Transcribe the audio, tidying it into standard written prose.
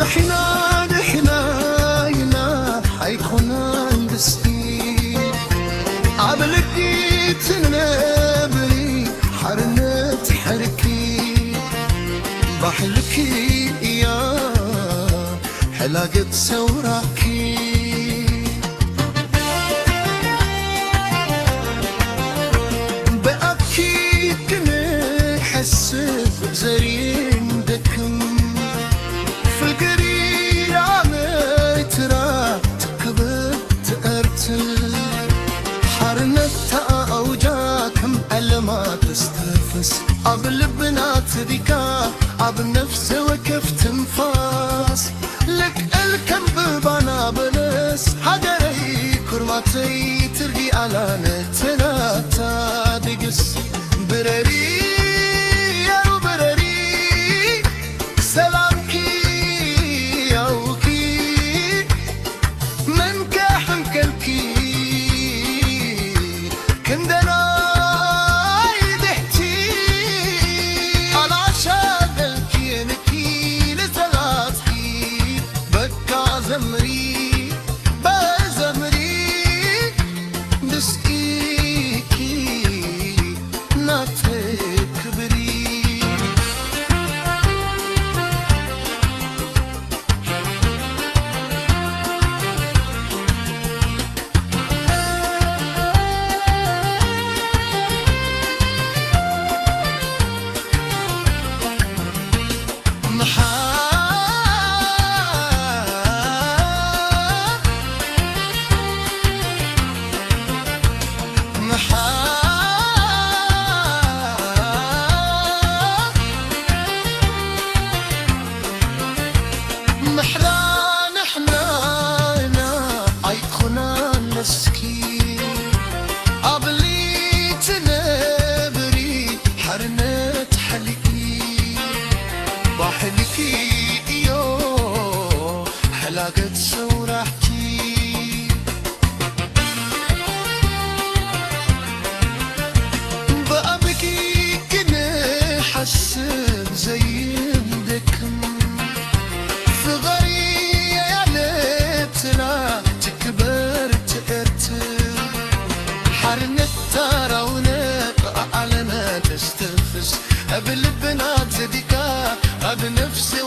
نحنا ينا حيكون دسكي عبلكي تنبري حرنت حركي بحلكي يا حلاقت سوراكي بأكيد كني حسب زرين دكم في القرير عمي ترى تكبر تأرتل حرنت أوجاكم ألما تستفس قبل بنات ذكاء قبل نفس وكف تنفاس لك الكم ببانا بنس حدري كرماتي ترقي على نتلاتا دقس برري يا برري سلامكي يوكي من كاحم كلكي كندنا يدحتي على شاغلكي نكي لزغاتكي بكا زمري بزمري دسكيكي ناتك كبري محران احنا ايقنا نسكي قبلي تنبري حرنت حلقي بحلقي يو حلاقت سورحكي بأبكي كني حسب زي دكم في غرية يا ليتنا تكبر تقرتل حرنت ترى ونقع على ما تستفز قبل بنات ذكاء قبل نفسي